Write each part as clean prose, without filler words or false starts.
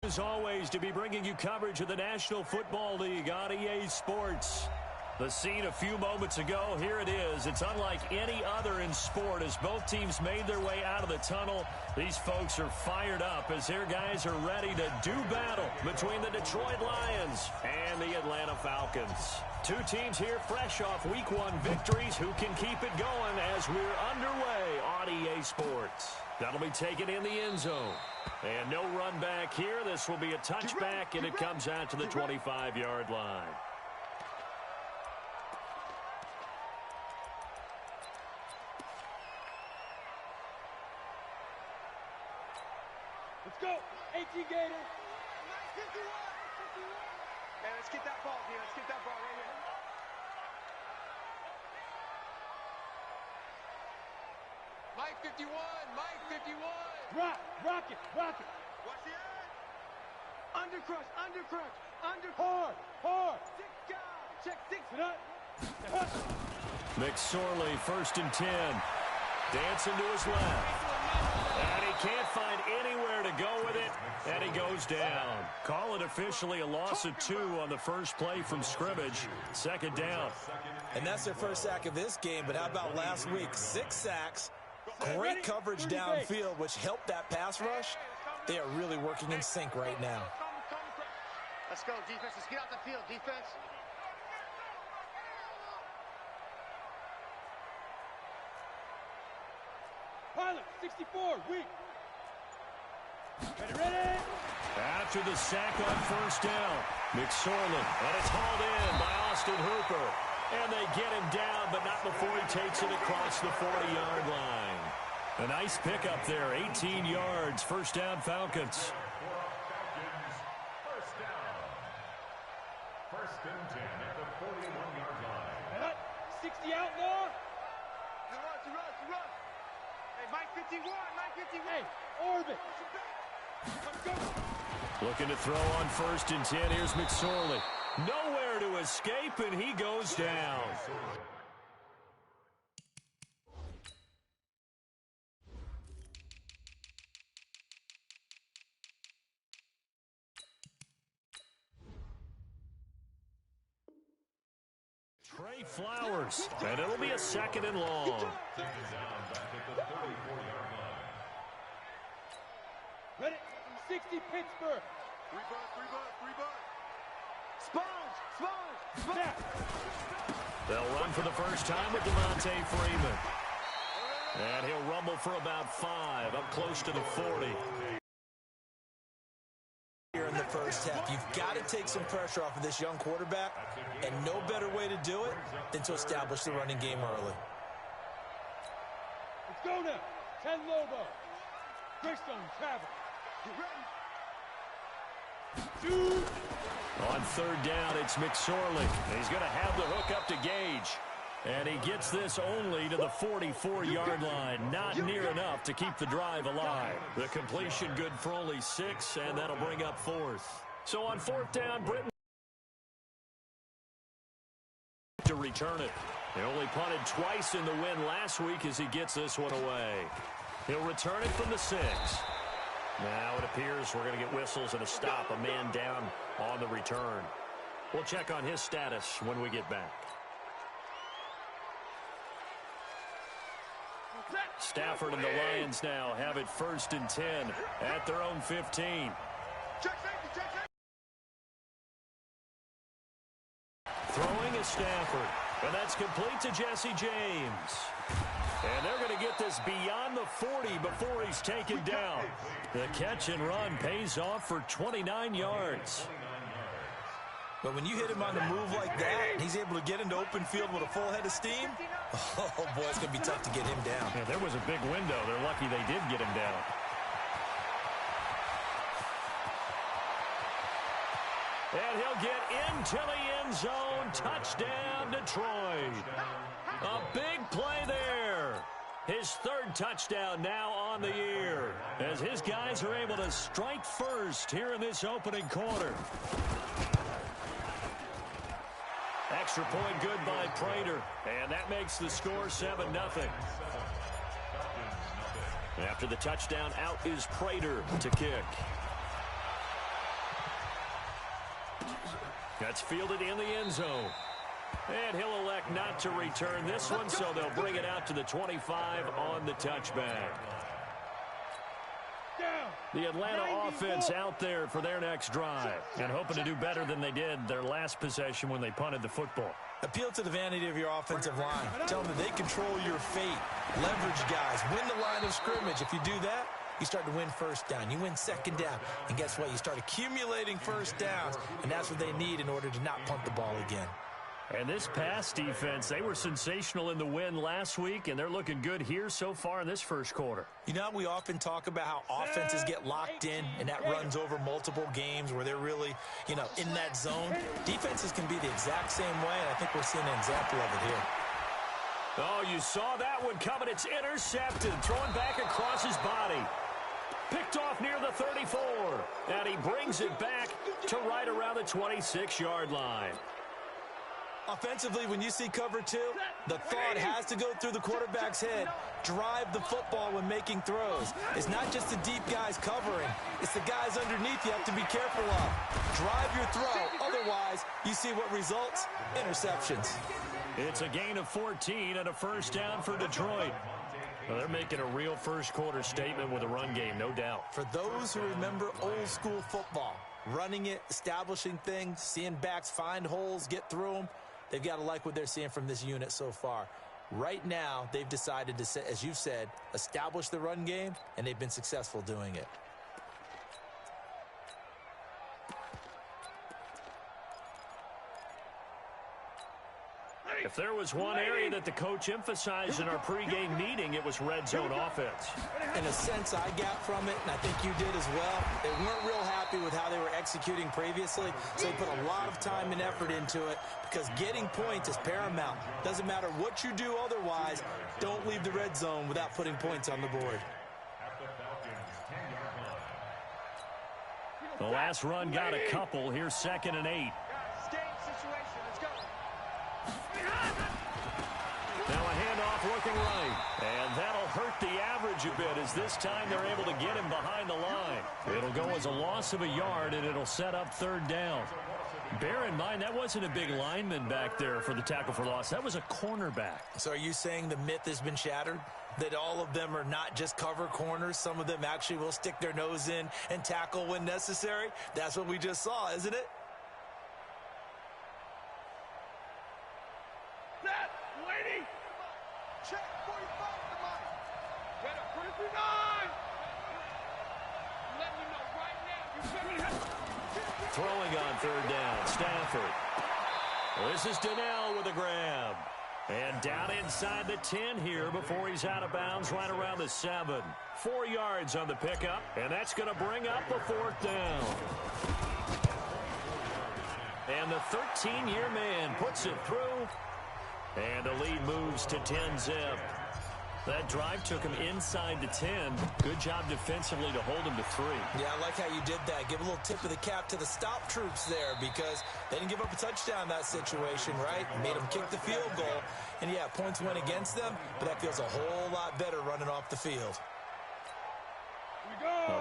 As always, to be bringing you coverage of the National Football League on EA Sports. The scene a few moments ago, here it is. It's unlike any other in sport as both teams made their way out of the tunnel. These folks are fired up as their guys are ready to do battle between the Detroit Lions and the Atlanta Falcons. Two teams here fresh off Week 1 victories who can keep it going as we're underway on EA Sports. That'll be taken in the end zone. And no run back here. This will be a touchback, and it comes out to the 25-yard line. Let's go. 18 Gators. Hey, let's get that ball here. Let's get that ball right here. Mike 51. Mike 51. Rock it. Watch the end. Under crush. Hard. Check 6. McSorley, 1st and 10. Dancing to his left. And he can't find anywhere to go with it, and he goes down. Call it officially a loss of 2 on the first play from scrimmage. 2nd down. And that's their first sack of this game, but how about last week? 6 sacks, great coverage downfield, which helped that pass rush. They are really working in sync right now. Let's go, defense. Let's get out the field, defense. Pilot, 64, weak. Ready. After the sack on 1st down, McSorley, and it's hauled in by Austin Hooper. And they get him down, but not before he takes it across the 40-yard line. A nice pickup there, 18 yards, 1st down Falcons. 1st and 10 at the 41-yard line. 60 outlaw. To run. Hey, Mike 51. Hey, orbit. Let's go. Looking to throw on 1st and 10. Here's McSorley. Nowhere to escape, and he goes down. Trey Flowers, and it'll be a 2nd and long. Ready. 60 Pittsburgh. 3 bucks. Sponge. Snap. They'll run for the first time with Devontae Freeman. And he'll rumble for about 5, up close to the 40. Here in the first half, you've got to take some pressure off of this young quarterback, and no better way to do it than to establish the running game early. Let's go now. 10 Lobo. Greystone, travel. On 3rd down, it's McSorley. He's going to have the hook up to Gage. And he gets this only to the 44-yard line. Not near enough to keep the drive alive. The completion good for only 6, and that'll bring up 4th. So on 4th down, Britton to return it. They only punted twice in the win last week as he gets this one away. He'll return it from the 6. Now it appears we're going to get whistles and a stop, a man down on the return. We'll check on his status when we get back. Stafford and the Lions now have it 1st and 10 at their own 15. Throwing is Stafford, and that's complete to Jesse James. And they're going to get this beyond the 40 before he's taken down. The catch and run pays off for 29 yards. But when you hit him on the move like that, and he's able to get into open field with a full head of steam, oh, boy, it's going to be tough to get him down. Yeah, there was a big window. They're lucky they did get him down. And he'll get into the end zone. Touchdown, Detroit. A big play there. His 3rd touchdown now on the year as his guys are able to strike first here in this opening quarter. Extra point good by Prater, and that makes the score 7-0. After the touchdown, out is Prater to kick. That's fielded in the end zone. And he'll elect not to return this one, so they'll bring it out to the 25 on the touchback. The Atlanta offense out there for their next drive and hoping to do better than they did their last possession when they punted the football. Appeal to the vanity of your offensive line. Tell them that they control your fate. Leverage guys. Win the line of scrimmage. If you do that, you start to win first down. You win second down. And guess what? You start accumulating first downs. And that's what they need in order to not punt the ball again. And this pass defense, they were sensational in the win last week, and they're looking good here so far in this first quarter. You know, we often talk about how offenses get locked in, and that runs over multiple games where they're really, in that zone. Defenses can be the exact same way, and I think we're seeing an example of it here. Oh, you saw that one coming. It's intercepted, thrown back across his body. Picked off near the 34, and he brings it back to right around the 26-yard line. Offensively, when you see cover two, the thought has to go through the quarterback's head. Drive the football when making throws. It's not just the deep guys covering. It's the guys underneath you have to be careful of. Drive your throw. Otherwise, you see what results? Interceptions. It's a gain of 14 and a first down for Detroit. Well, they're making a real first quarter statement with a run game, no doubt. For those who remember old school football, running it, establishing things, seeing backs find holes, get through them, they've got to like what they're seeing from this unit so far. Right now, they've decided to, as you've said, establish the run game, and they've been successful doing it. If there was one area that the coach emphasized in our pregame meeting, it was red zone offense. In a sense, I got from it, and I think you did as well. They weren't real happy with how they were executing previously, so they put a lot of time and effort into it because getting points is paramount. Doesn't matter what you do otherwise, don't leave the red zone without putting points on the board. The last run got a couple. Here's 2nd and 8. Now a handoff looking right. And that'll hurt the average a bit as this time they're able to get him behind the line. It'll go as a loss of a yard, and it'll set up 3rd down. Bear in mind, that wasn't a big lineman back there for the tackle for loss. That was a cornerback. So are you saying the myth has been shattered? That all of them are not just cover corners? Some of them actually will stick their nose in and tackle when necessary? That's what we just saw, isn't it? Lady! Check 45, come on! Get up, 49! Let me know right now. Throwing on 3rd down, Stafford. This is Donnell with a grab. And down inside the 10 here before he's out of bounds right around the 7. 4 yards on the pickup, and that's going to bring up the 4th down. And the 13-year man puts it through. And the lead moves to 10-zip. That drive took him inside the 10. Good job defensively to hold him to 3. Yeah, I like how you did that. Give a little tip of the cap to the stop troops there because they didn't give up a touchdown in that situation, right? Made them kick the field goal. And, yeah, points went against them, but that feels a whole lot better running off the field.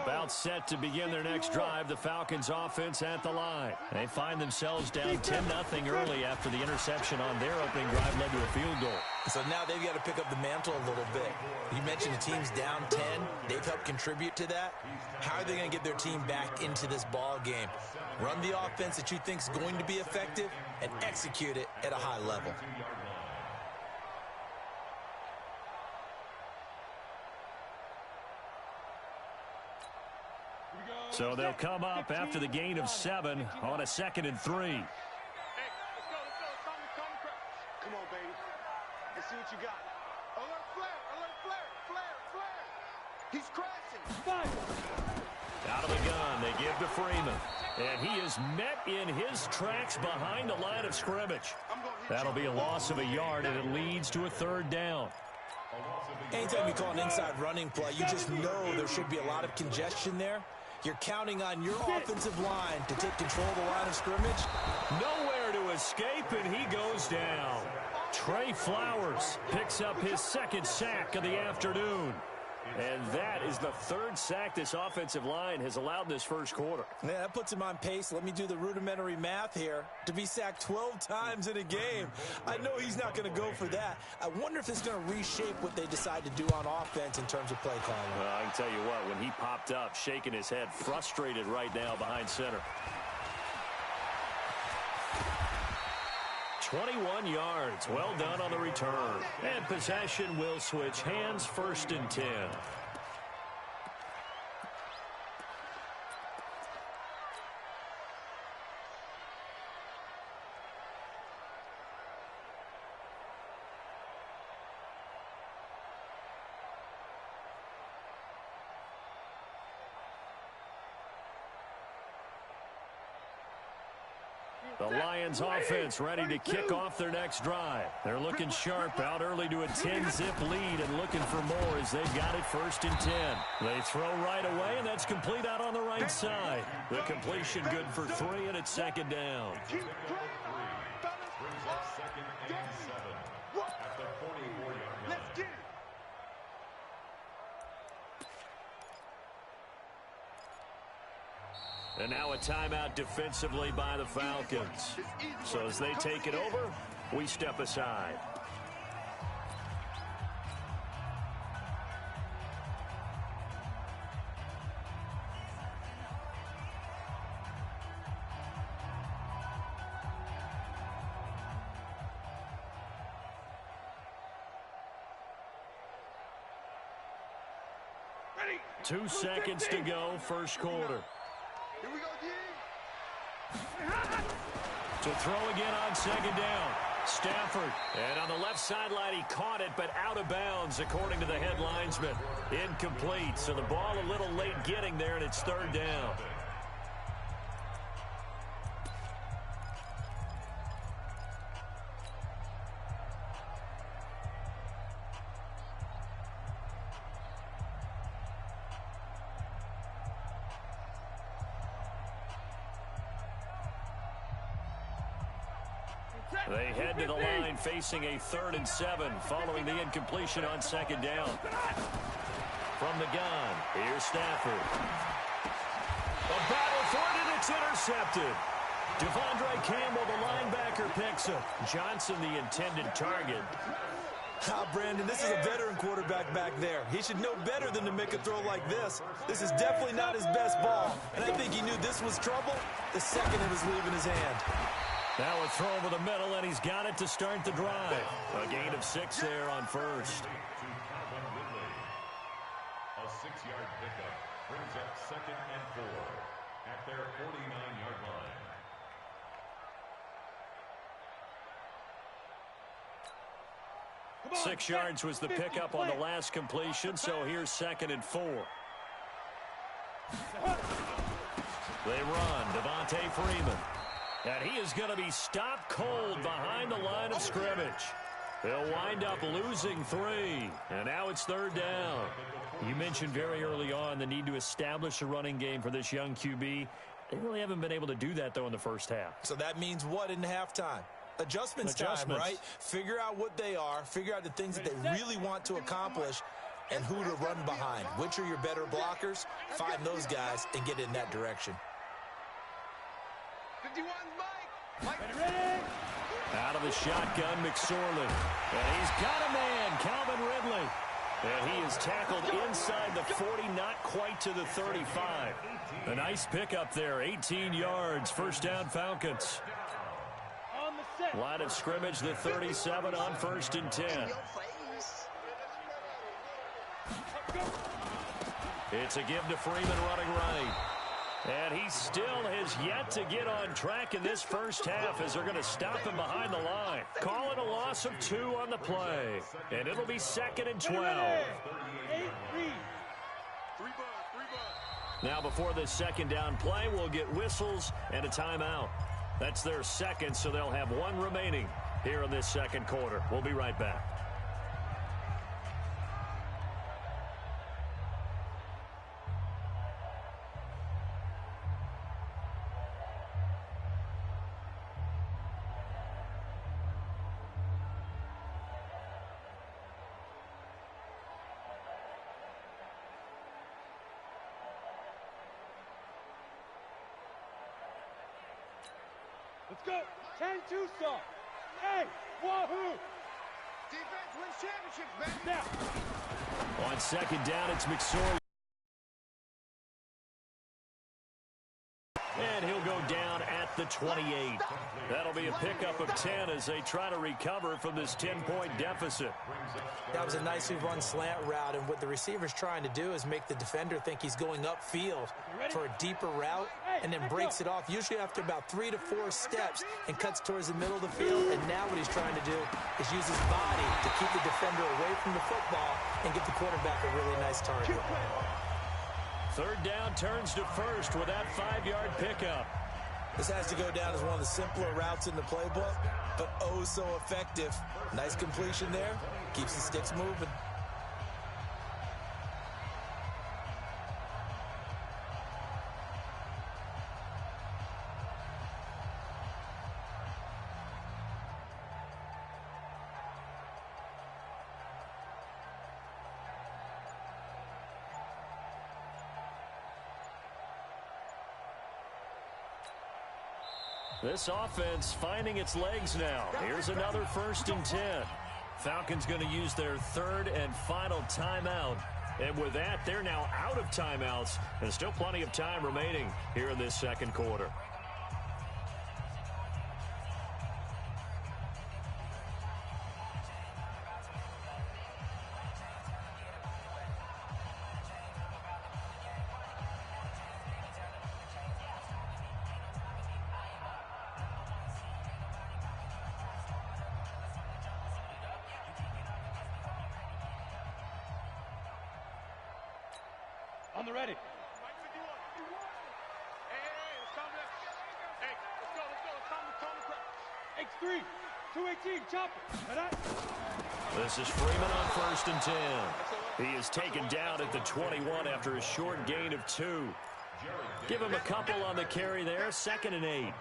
About set to begin their next drive, the Falcons offense at the line. They find themselves down 10-0 early after the interception on their opening drive led to a field goal. So now they've got to pick up the mantle a little bit. You mentioned the team's down 10. They've helped contribute to that. How are they going to get their team back into this ball game? Run the offense that you think is going to be effective and execute it at a high level. So they'll come up after the gain of 7 on a 2nd and 3. Hey, let's go. Come on, baby. Let's see what you got. Alert flare. He's crashing. Out of the gun, they give to Freeman. And he is met in his tracks behind the line of scrimmage. That'll be a loss of a yard, and it leads to a 3rd down. Anytime you call an inside running play, you just know there should be a lot of congestion there. You're counting on your offensive line to take control of the line of scrimmage. Nowhere to escape, and he goes down. Trey Flowers picks up his 2nd sack of the afternoon. And that is the third sack this offensive line has allowed in this first quarter. Yeah, that puts him on pace. Let me do the rudimentary math here. To be sacked 12 times in a game, I know he's not going to go for that. I wonder if it's going to reshape what they decide to do on offense in terms of play calling. Well, I can tell you what, when he popped up, shaking his head, frustrated right now behind center. 21 yards. Well done on the return. And possession will switch hands, 1st and 10. The Lions offense ready to kick off their next drive. They're looking sharp out early to a 10-zip lead and looking for more as they've got it 1st and 10. They throw right away, and that's complete out on the right side. The completion good for 3, and it's 2nd down. Brings up 2nd and 7 at the 44-yard line. Let's get it. And now a timeout defensively by the Falcons. So as they take it over, we step aside. Ready. 2 seconds to go, first quarter. Here we go, D. To throw again on 2nd down. Stafford. And on the left sideline, he caught it, but out of bounds, according to the head linesman. Incomplete. So the ball a little late getting there, and it's 3rd down. They head to the line facing a 3rd and 7 following the incompletion on 2nd down. From the gun, here's Stafford. A battle for it, and it's intercepted. Devondre Campbell, the linebacker, picks up. Johnson, the intended target. Brandon, this is a veteran quarterback back there. He should know better than to make a throw like this. This is definitely not his best ball, and I think he knew this was trouble the second it was leaving his hand. Now a throw over the middle, and he's got it to start the drive. A gain of 6 there on first. To Calvin Ridley. A 6-yard pickup brings up 2nd and 4 at their 49-yard line. 6 yards was the pickup on the last completion, so here's 2nd and 4. They run, Devontae Freeman. And he is going to be stopped cold behind the line of scrimmage. They'll wind up losing 3. And now it's 3rd down. You mentioned very early on the need to establish a running game for this young QB. They really haven't been able to do that, though, in the first half. So that means what in halftime? Adjustments time, right? Figure out what they are, figure out the things that they really want to accomplish, and who to run behind. Which are your better blockers? Find those guys and get in that direction. 51's Mike. Ready? Out of the shotgun, McSorley. And he's got a man, Calvin Ridley. And he is tackled inside the 40, not quite to the 35. A nice pickup there, 18 yards, 1st down Falcons. On the set. Line of scrimmage, the 37 on 1st and 10. It's a give to Freeman running right. And he still has yet to get on track in this first half as they're going to stop him behind the line. Call it a loss of 2 on the play. And it'll be 2nd and 12. 8-3. Now before this 2nd down play, we'll get whistles and a timeout. That's their 2nd, so they'll have 1 remaining here in this 2nd quarter. We'll be right back. Let's go. 10-2 star. Hey, wahoo. Defense wins championships, baby. Now. On second down, it's McSorley. And he'll go down at the 28. That'll be a pickup of 10 as they try to recover from this 10-point deficit. That was a nicely run slant route, and what the receiver's trying to do is make the defender think he's going upfield for a deeper route and then breaks it off, usually after about 3 to 4 steps, and cuts towards the middle of the field. And now what he's trying to do is use his body to keep the defender away from the football and get the quarterback a really nice target. Third down turns to first with that 5-yard pickup. This has to go down as one of the simpler routes in the playbook, but oh so effective. Nice completion there. Keeps the sticks moving. This offense finding its legs now. Here's another 1st and 10. Falcons going to use their 3rd and final timeout. And with that, they're now out of timeouts. And still plenty of time remaining here in this second quarter. On the ready. X3, 218, chopper. This is Freeman on 1st and 10. He is taken down at the 21 after a short gain of 2. Give him a couple on the carry there, 2nd and 8.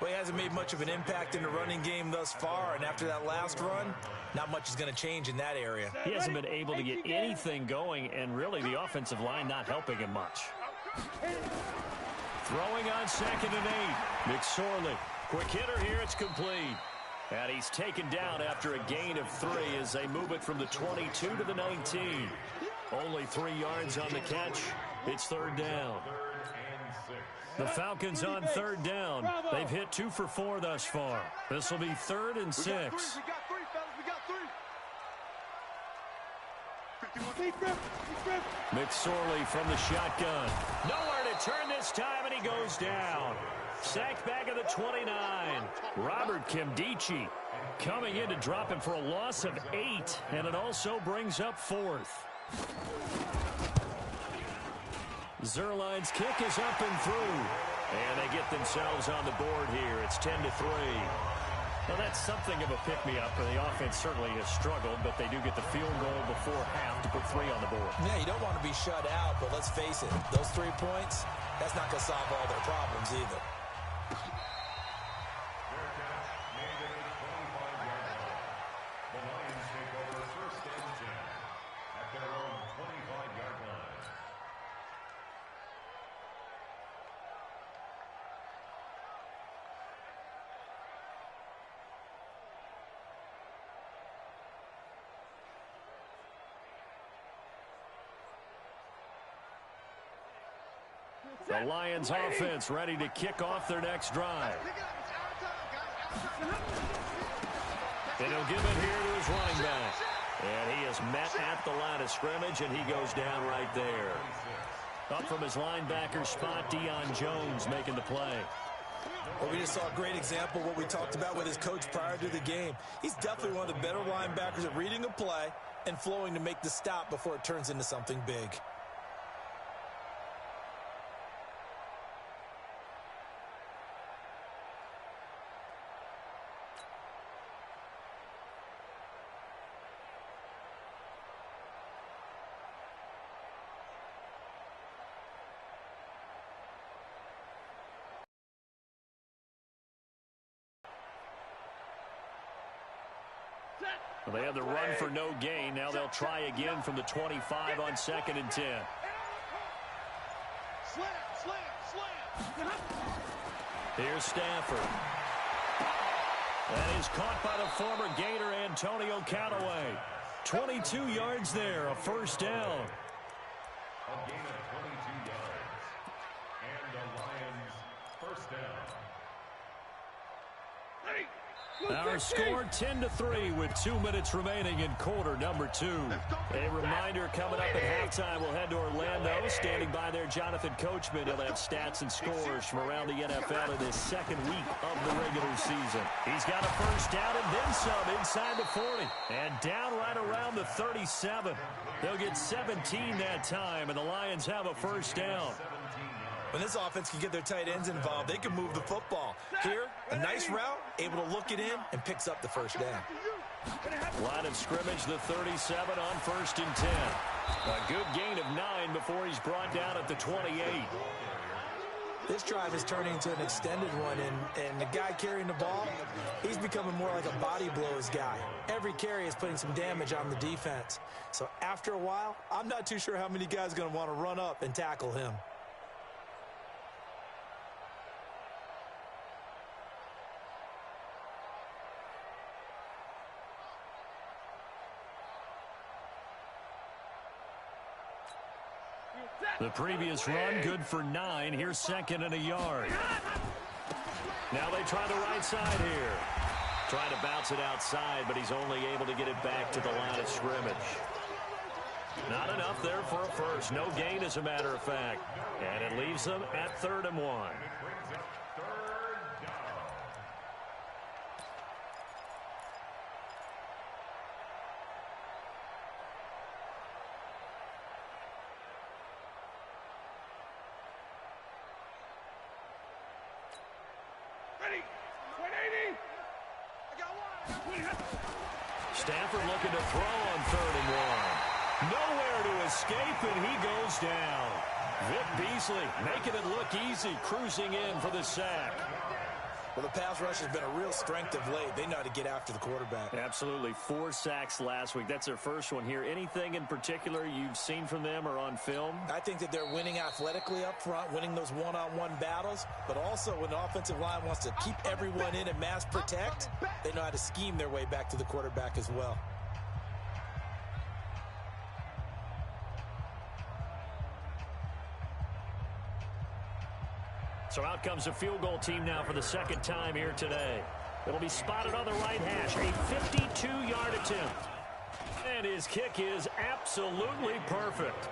Well, he hasn't made much of an impact in the running game thus far, and after that last run, not much is going to change in that area. He hasn't been able to get anything going, and really the offensive line not helping him much. Throwing on 2nd and 8. McSorley, quick hitter here, it's complete. And he's taken down after a gain of 3 as they move it from the 22 to the 19. Only 3 yards on the catch. It's 3rd down. The Falcons on 3rd down. They've hit 2 for 4 thus far. This will be 3rd and 6. We got 3, fellas. We got 3. McSorley from the shotgun. Nowhere to turn this time, and he goes down. Sacked back at the 29. Robert Kimdichie coming in to drop him for a loss of 8, and it also brings up 4th. Zerline's kick is up and through, and they get themselves on the board here. It's 10-3. Now, that's something of a pick-me-up, and the offense certainly has struggled, but they do get the field goal before half to put 3 on the board. Yeah, you don't want to be shut out, but let's face it, those 3 points, that's not going to solve all their problems either. The Lions take over 1st and 10 at their own 25-yard line. The Lions offense ready to kick off their next drive. And he'll give it here to his running back. And he is met at the line of scrimmage, and he goes down right there. Up from his linebacker spot, Deion Jones making the play. Well, we just saw a great example of what we talked about with his coach prior to the game. He's definitely one of the better linebackers at reading a play and flowing to make the stop before it turns into something big. Well, they had the run for no gain. Now they'll try again from the 25 on 2nd and 10. Slam. Here's Stafford. That is caught by the former Gator Antonio Callaway. 22 yards there, a first down. A gain of 22 yards. And the Lions first down. Our score 10-3 with 2 minutes remaining in quarter number 2. A reminder coming up at halftime, we'll head to Orlando. Standing by there, Jonathan Coachman. He'll have stats and scores from around the NFL in this second week of the regular season. He's got a first down and then some inside the 40. And down right around the 37. They'll get 17 that time, and the Lions have a first down. When this offense can get their tight ends involved, they can move the football. Here, a nice route, able to look it in, and picks up the first down. Line of scrimmage, the 37 on 1st and 10. A good gain of 9 before he's brought down at the 28. This drive is turning into an extended one, and the guy carrying the ball, he's becoming more like a body blows guy. Every carry is putting some damage on the defense. So after a while, I'm not too sure how many guys are going to want to run up and tackle him. The previous run, good for 9. Here's second and a yard. Now they try the right side here. Trying to bounce it outside, but he's only able to get it back to the line of scrimmage. Not enough there for a first. No gain, as a matter of fact. And it leaves them at 3rd and 1. Stafford looking to throw on 3rd and 1. Nowhere to escape, and he goes down. Vic Beasley making it look easy, cruising in for the sack. Well, the pass rush has been a real strength of late. They know how to get after the quarterback. Absolutely. 4 sacks last week. That's their first one here. Anything in particular you've seen from them or on film? I think that they're winning athletically up front, winning those one-on-one battles, but also when the offensive line wants to keep everyone in and mass protect, they know how to scheme their way back to the quarterback as well. So out comes a field goal team now for the second time here today. It'll be spotted on the right hash, a 52-yard attempt. And his kick is absolutely perfect.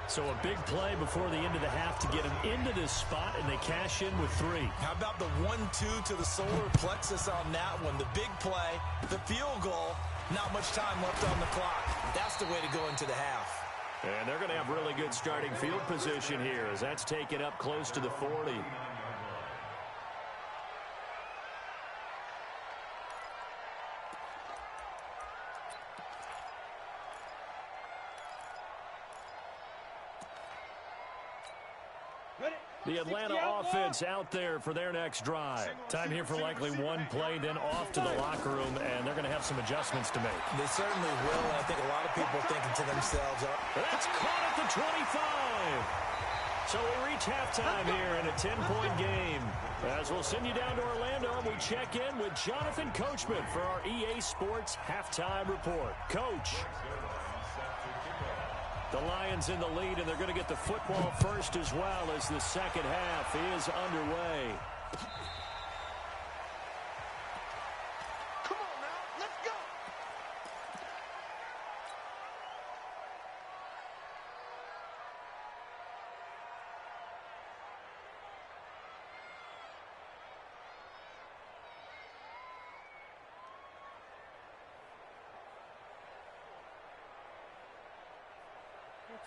So a big play before the end of the half to get him into this spot, and they cash in with 3. How about the 1-2 to the solar plexus on that one? The big play, the field goal, not much time left on the clock. That's the way to go into the half. And they're going to have really good starting field position here as that's taken up close to the 40. The Atlanta offense out there for their next drive. Time here for likely one play, then off to the locker room, and they're going to have some adjustments to make. They certainly will, and I think a lot of people are thinking to themselves, that's caught at the 25. So we reach halftime here in a 10-point game. As we'll send you down to Orlando, and we check in with Jonathan Coachman for our EA Sports Halftime Report. Coach. The Lions in the lead, and they're going to get the football first as well as the second half is underway. Come on now, let's go.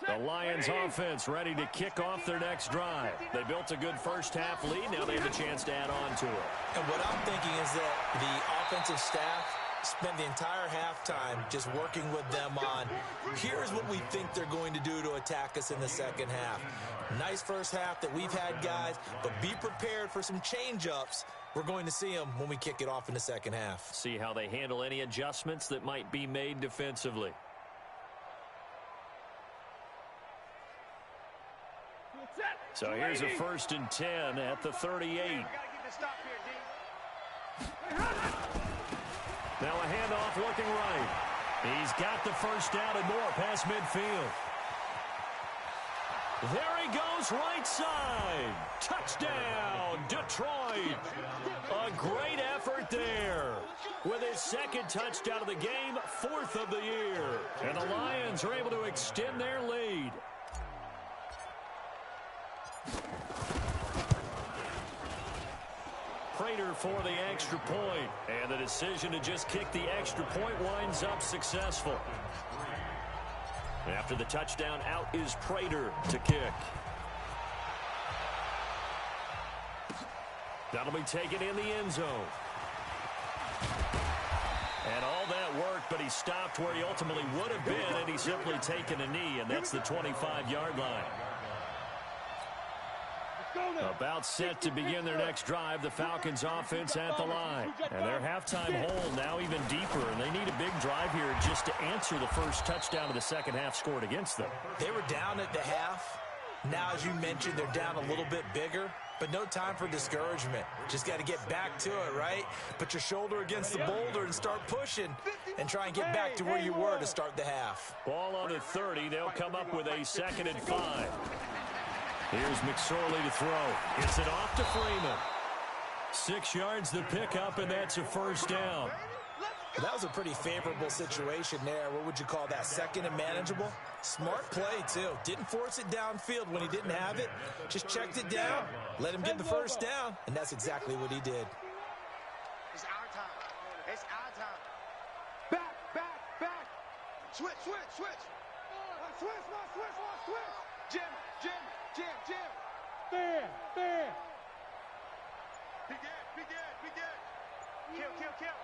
The Lions offense ready to kick off their next drive. They built a good first half lead. Now they have a chance to add on to it. And what I'm thinking is that the offensive staff spent the entire halftime just working with them on, here's what we think they're going to do to attack us in the second half. Nice first half that we've had, guys, but be prepared for some change-ups. We're going to see them when we kick it off in the second half. See how they handle any adjustments that might be made defensively. So here's a 1st and 10 at the 38. Now a handoff looking right. He's got the first down and more past midfield. There he goes, right side. Touchdown, Detroit. A great effort there. With his 2nd touchdown of the game, 4th of the year. And the Lions are able to extend their lead. Prater for the extra point. And the decision to just kick the extra point winds up successful. After the touchdown, out is Prater to kick. That'll be taken in the end zone. And all that worked, but he stopped where he ultimately would have been, and he's simply taken a knee, and that's the 25-yard line. About set to begin their next drive, the Falcons offense at the line. And their halftime hole now even deeper, and they need a big drive here just to answer the first touchdown of the second half scored against them. They were down at the half. Now, as you mentioned, they're down a little bit bigger, but no time for discouragement. Just got to get back to it, right? Put your shoulder against the boulder and start pushing and try and get back to where you were to start the half. Ball on the 30. They'll come up with a 2nd and 5. Here's McSorley to throw. Gets it off to Freeman. 6 yards the pickup, and that's a first down. That was a pretty favorable situation there. What would you call that? 2nd and manageable? Smart play, too. Didn't force it downfield when he didn't have it. Just checked it down, let him get the first down, and that's exactly what he did. It's our time. It's our time. Back, back, back. Switch, switch, switch. Switch, switch, switch. Jim, Jim, Jim, Jim. There, there. Begin. Kill, kill.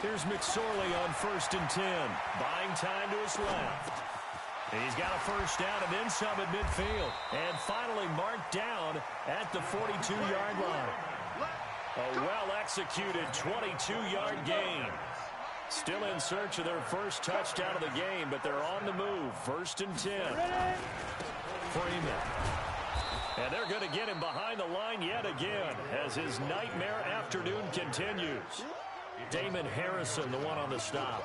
Here's McSorley on 1st and 10. Buying time to his left. He's got a first down and then some at midfield. And finally marked down at the 42-yard line. A well-executed 22-yard gain. Still in search of their first touchdown of the game, but they're on the move. 1st and 10. Freeman. And they're going to get him behind the line yet again as his nightmare afternoon continues. Damon Harrison, the one on the stop.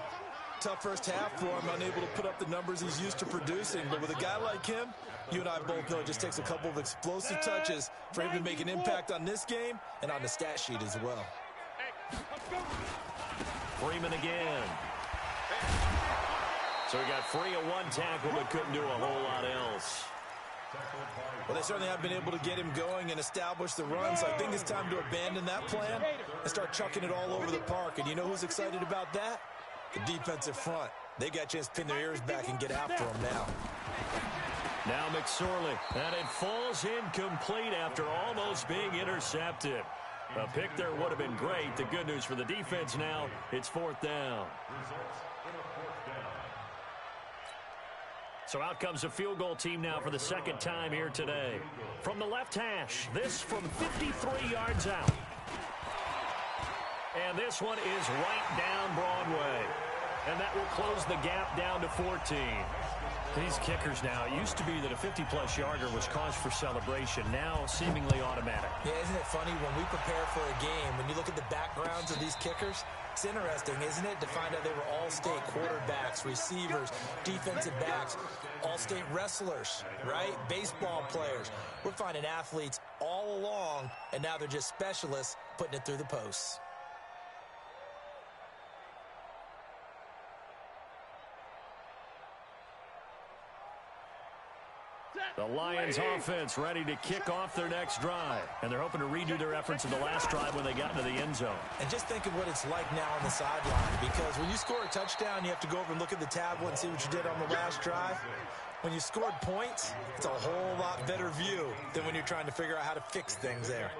Tough first half for him, unable to put up the numbers he's used to producing. But with a guy like him, you and I both know it just takes a couple of explosive touches for him to make an impact on this game and on the stat sheet as well. Freeman again. So he got free of one tackle but couldn't do a whole lot else. Well, they certainly have been able to get him going and establish the run, so I think it's time to abandon that plan and start chucking it all over the park. And you know who's excited about that? The defensive front. They got a chance to pin their ears back and get after him now. Now McSorley, and it falls incomplete after almost being intercepted. A pick there would have been great. The good news for the defense now, it's 4th down. So out comes a field goal team now for the 2nd time here today. From the left hash, this from 53 yards out. And this one is right down Broadway. And that will close the gap down to 14. These kickers now, it used to be that a 50-plus yarder was cause for celebration. Now seemingly automatic. Yeah, isn't it funny when we prepare for a game, when you look at the backgrounds of these kickers, it's interesting, isn't it, to find out they were all-state quarterbacks, receivers, defensive backs, all-state wrestlers, right? Baseball players. We're finding athletes all along, and now they're just specialists putting it through the posts. The Lions offense ready to kick off their next drive. And they're hoping to redo their efforts in the last drive when they got into the end zone. And just think of what it's like now on the sideline. Because when you score a touchdown, you have to go over and look at the tablet and see what you did on the last drive. When you scored points, it's a whole lot better view than when you're trying to figure out how to fix things there.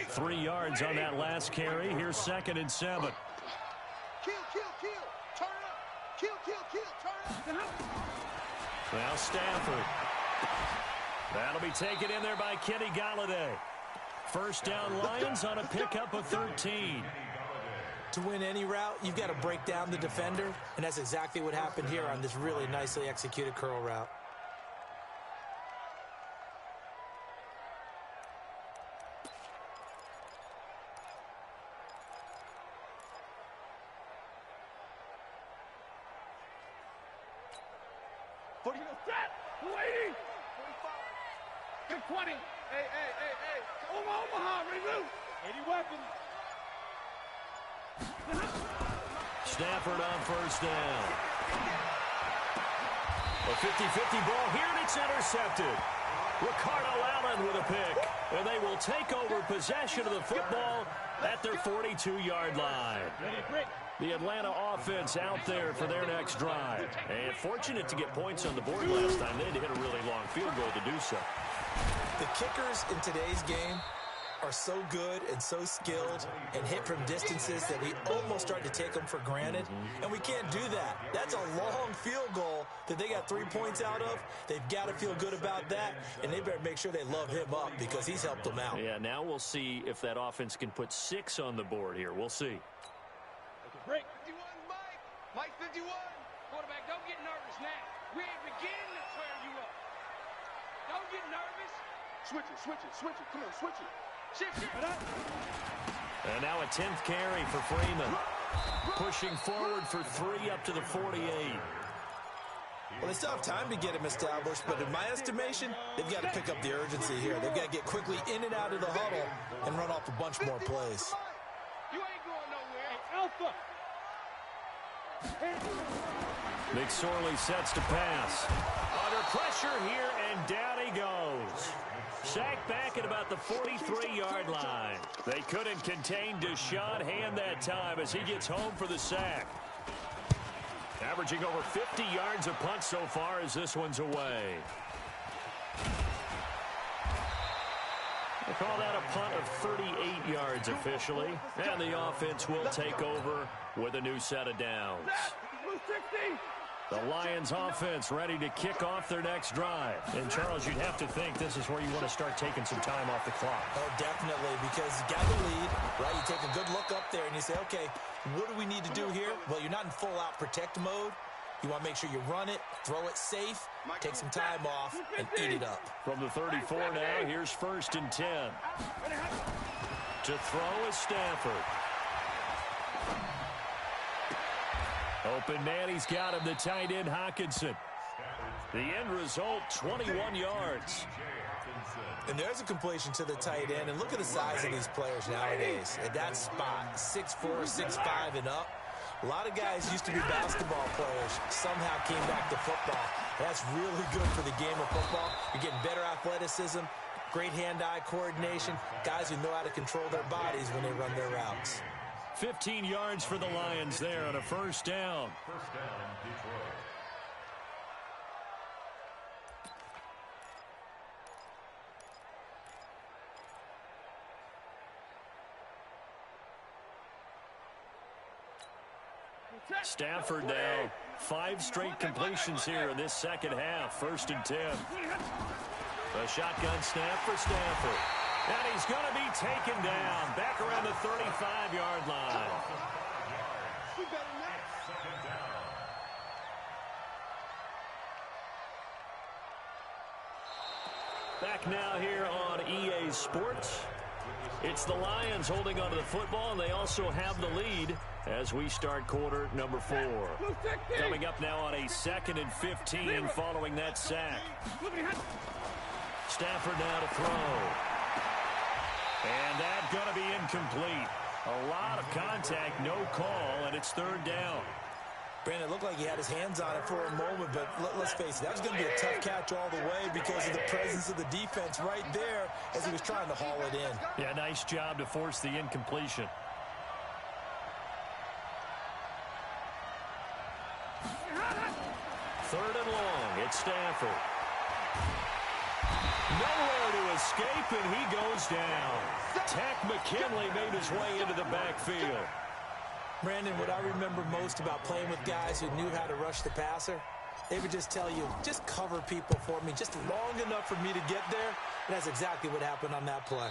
3 yards on that last carry. Here's 2nd and 7. Kill. Turn it up. Kill. Turn it up. Now Stafford. That'll be taken in there by Kenny Galladay. First down Lions on a pickup of 13. To win any route, you've got to break down the defender, and that's exactly what happened here on this really nicely executed curl route. Waiting. 45. 20. Hey. Omaha, remove. 80 weapons. Stafford on first down. A 50-50 ball here, and it's intercepted. Ricardo Allen with a pick, and they will take over possession of the football at their 42-yard line. The Atlanta offense out there for their next drive. And fortunate to get points on the board last time. They had to hit a really long field goal to do so. The kickers in today's game are so good and so skilled and hit from distances that we almost start to take them for granted. And we can't do that. That's a long field goal that they got 3 points out of. They've got to feel good about that, and they better make sure they love him up because he's helped them out. Yeah, now we'll see if that offense can put 6 on the board here. We'll see. Break. 51, Mike. Mike 51. Quarterback, don't get nervous now. We ain't beginning to tear you up. Don't get nervous. Switch it. Come on, switch it. Shift. And now a 10th carry for Freeman. Pushing forward for 3 up to the 48. Well, they still have time to get him established, but in my estimation, they've got to pick up the urgency here. They've got to get quickly in and out of the huddle and run off a bunch more plays. You ain't going nowhere. Alpha. McSorley sets to pass. Under pressure here, and down he goes. Sacked back at about the 43-yard line. They couldn't contain Deshaun Hand that time as he gets home for the sack. Averaging over 50 yards a punt so far as this one's away. They call that a punt of 38 yards officially. And the offense will take over with a new set of downs. The Lions offense ready to kick off their next drive. And, Charles, you'd have to think this is where you want to start taking some time off the clock. Oh, definitely, because you got the lead, right? You take a good look up there and you say, okay, what do we need to do here? Well, you're not in full-out protect mode. You want to make sure you run it, throw it safe, take some time off, and eat it up. From the 34 now, here's 1st and 10. To throw is Stafford. Open man, he's got him, the tight end, Hockenson. The end result, 21 yards. And there's a completion to the tight end. And look at the size of these players nowadays. At that spot, 6'4", 6'5", and up. A lot of guys used to be basketball players, somehow came back to football. That's really good for the game of football. You're getting better athleticism, great hand-eye coordination, guys who know how to control their bodies when they run their routes. 15 yards for the Lions there on a 1st down. First down, Detroit. Stafford now 5 straight completions here in this second half. 1st and 10. A shotgun snap for Stafford. And he's going to be taken down back around the 35-yard line. Back now here on EA Sports. It's the Lions holding onto the football, and they also have the lead as we start quarter number 4. Coming up now on a 2nd and 15 following that sack. Stafford now to throw. And that's going to be incomplete. A lot of contact, no call, and it's 3rd down. Brandon, it looked like he had his hands on it for a moment, but let's face it, that was going to be a tough catch all the way because of the presence of the defense right there as he was trying to haul it in. Yeah, nice job to force the incompletion. Third and long, it's Stafford. Nowhere to escape, and he goes down. Tack McKinley made his way into the backfield. Brandon, what I remember most about playing with guys who knew how to rush the passer, they would just tell you, just cover people for me, just long enough for me to get there. And that's exactly what happened on that play.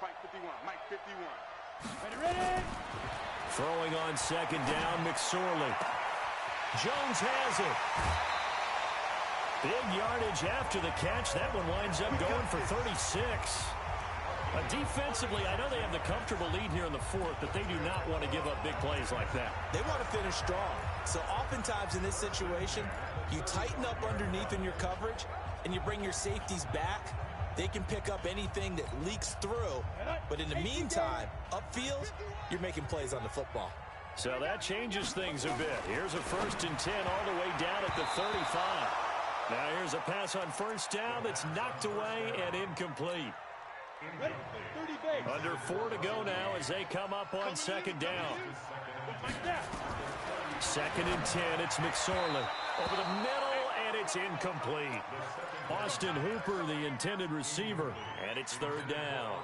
Mike 51, Mike 51. Ready? Throwing on second down, McSorley. Jones has it. Big yardage after the catch. That one winds up going for 36. Defensively, I know they have the comfortable lead here in the fourth, but they do not want to give up big plays like that. They want to finish strong. So oftentimes in this situation, you tighten up underneath in your coverage, and you bring your safeties back. They can pick up anything that leaks through. But in the meantime, upfield, you're making plays on the football. So that changes things a bit. Here's a 1st and 10 all the way down at the 35. Now here's a pass on first down that's knocked away and incomplete. Under 4 to go now as they come up on second down. 2nd and 10, it's McSorley. Over the middle, and it's incomplete. Austin Hooper, the intended receiver, and it's 3rd down.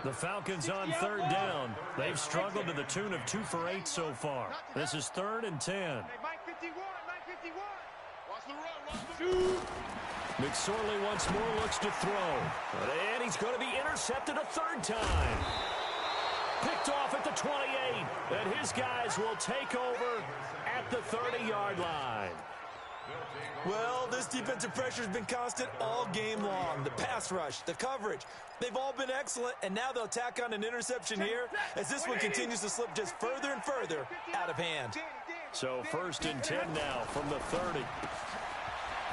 The Falcons on 3rd down. They've struggled to the tune of 2 for 8 so far. This is 3rd and 10. Hey, Mike 51, Mike 51. Watch the run, watch the shoot. McSorley once more looks to throw. And he's going to be intercepted a 3rd time. Picked off at the 28. And his guys will take over at the 30-yard line. Well, this defensive pressure has been constant all game long. The pass rush, the coverage, they've all been excellent, and now they'll tack on an interception here as this one continues to slip just further and further out of hand. So 1st and 10 now from the 30.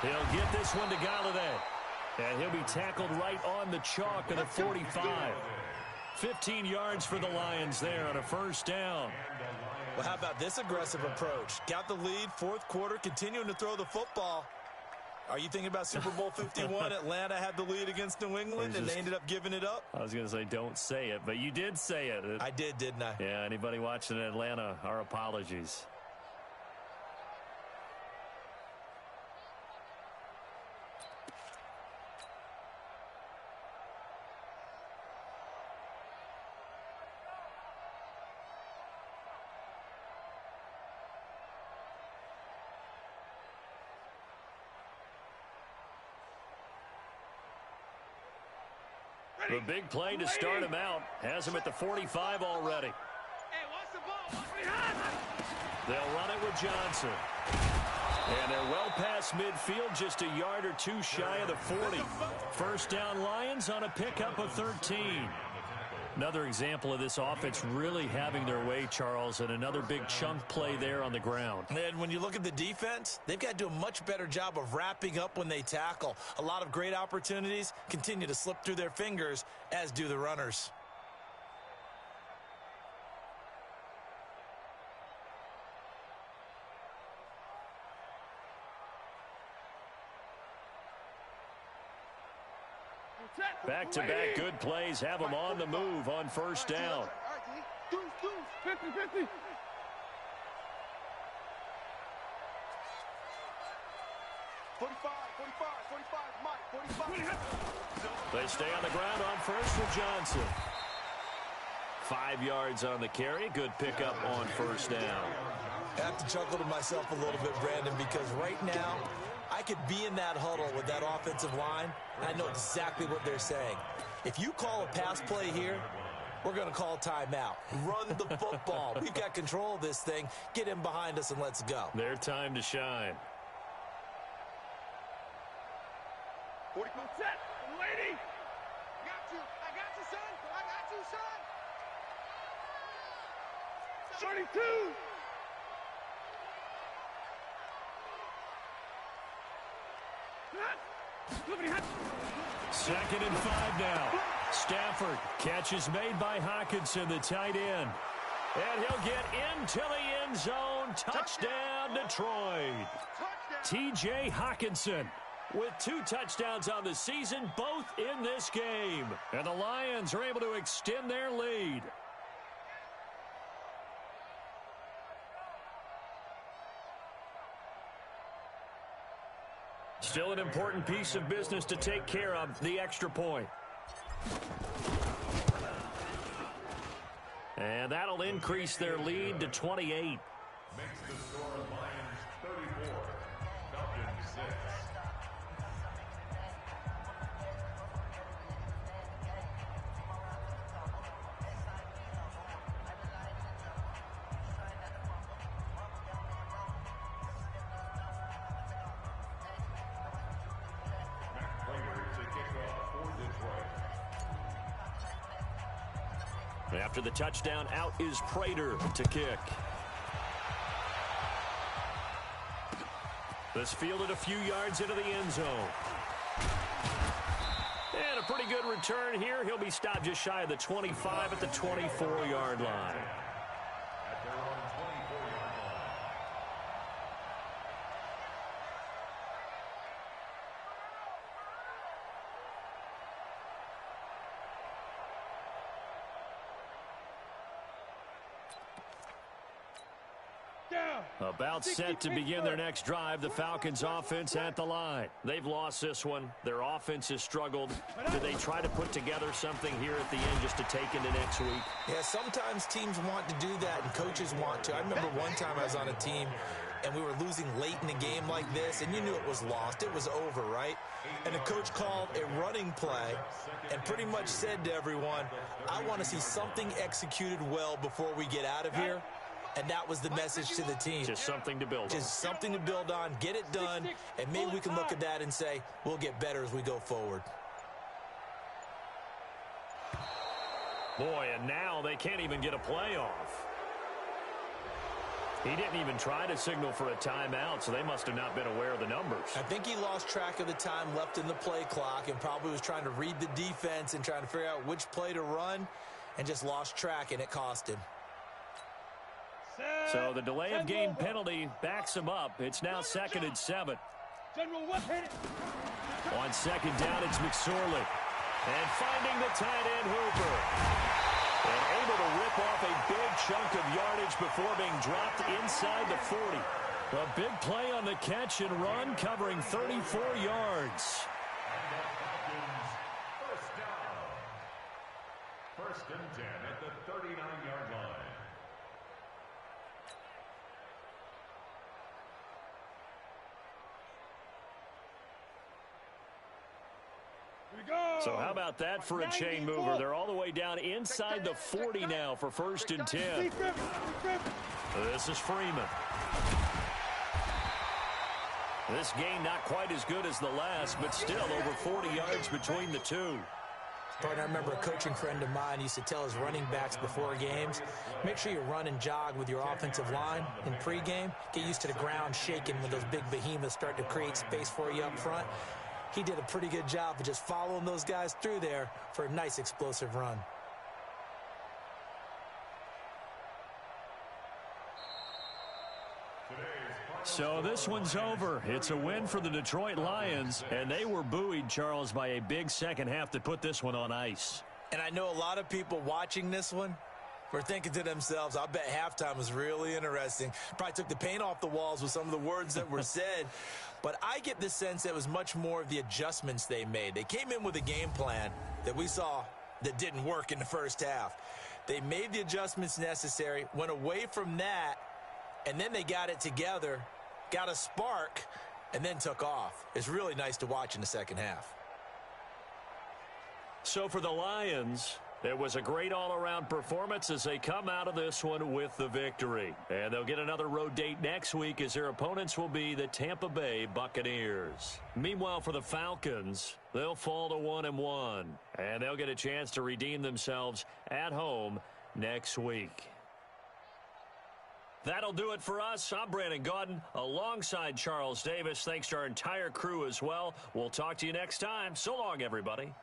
He'll get this one to Galladay, and he'll be tackled right on the chalk of the 45. 15 yards for the Lions there on a 1st down. Well, how about this aggressive approach? Got the lead, 4th quarter, continuing to throw the football. Are you thinking about Super Bowl 51? Atlanta had the lead against New England, and they ended up giving it up? I was going to say don't say it, but you did say it. I did, didn't I? Yeah, anybody watching Atlanta, our apologies. The big play to start him out has him at the 45 already. Hey, watch the ball. They'll run it with Johnson. And they're well past midfield, just a yard or 2 shy of the 40. 1st down Lions on a pickup of 13. Another example of this offense really having their way, Charles, and another big chunk play there on the ground. And when you look at the defense, they've got to do a much better job of wrapping up when they tackle. A lot of great opportunities continue to slip through their fingers, as do the runners. Back-to-back good plays have them on the move on 1st down. 50-50. They stay on the ground on 1st with Johnson. 5 yards on the carry. Good pickup on 1st down. I have to chuckle to myself a little bit, Brandon, because right now I could be in that huddle with that offensive line, and I know exactly what they're saying. If you call a pass play here, we're going to call timeout. Run the football. We've got control of this thing. Get in behind us and let's go. Their time to shine. 40 set, lady. I got you, son. I got you, son. 32. Second and 5 now. Stafford, catch is made by Hockenson, the tight end. And he'll get into the end zone. Touchdown, Detroit. T.J. Hockenson with 2 touchdowns on the season, both in this game. And the Lions are able to extend their lead. Still an important piece of business to take care of, the extra point. And that'll increase their lead to 28. Makes the score Lions 34, Falcons 6. After the touchdown, out is Prater to kick. This fielded a few yards into the end zone. And a pretty good return here. He'll be stopped just shy of the 25 at the 24-yard line. At their own 24-yard line. About set to begin their next drive, the Falcons offense at the line. They've lost this one. Their offense has struggled. Do they try to put together something here at the end just to take into next week? Yeah, sometimes teams want to do that and coaches want to. I remember one time I was on a team and we were losing late in a game like this, and you knew it was lost. It was over, right? And the coach called a running play and pretty much said to everyone, I want to see something executed well before we get out of here. And that was the message to the team. Just something to build on. Just something to build on, get it done, and maybe we can look at that and say, we'll get better as we go forward. Boy, and now they can't even get a play off. He didn't even try to signal for a timeout, so they must have not been aware of the numbers. I think he lost track of the time left in the play clock and probably was trying to read the defense and trying to figure out which play to run and just lost track, and it cost him. So the delay of game penalty backs him up. It's now 2nd and 7. On second down, it's McSorley. And finding the tight end Hooper. And able to rip off a big chunk of yardage before being dropped inside the 40. A big play on the catch and run, covering 34 yards. First down. 1st and 10 at the 39-yard line. So how about that for a chain mover? They're all the way down inside the 40 now for 1st and 10. This is Freeman. This game not quite as good as the last, but still over 40 yards between the two. Partner, I remember a coaching friend of mine used to tell his running backs before games, make sure you run and jog with your offensive line in pregame. Get used to the ground shaking when those big behemoths start to create space for you up front. He did a pretty good job of just following those guys through there for a nice explosive run. So this one's over. It's a win for the Detroit Lions, and they were buoyed, Charles, by a big second half that put this one on ice. And I know a lot of people watching this one were thinking to themselves, I bet halftime was really interesting. Probably took the paint off the walls with some of the words that were said. But I get the sense that it was much more of the adjustments they made. They came in with a game plan that we saw that didn't work in the first half. They made the adjustments necessary, went away from that, and then they got it together, got a spark, and then took off. It's really nice to watch in the second half. So for the Lions, it was a great all-around performance as they come out of this one with the victory. And they'll get another road date next week as their opponents will be the Tampa Bay Buccaneers. Meanwhile, for the Falcons, they'll fall to 1-1. And they'll get a chance to redeem themselves at home next week. That'll do it for us. I'm Brandon Gaudin alongside Charles Davis. Thanks to our entire crew as well. We'll talk to you next time. So long, everybody.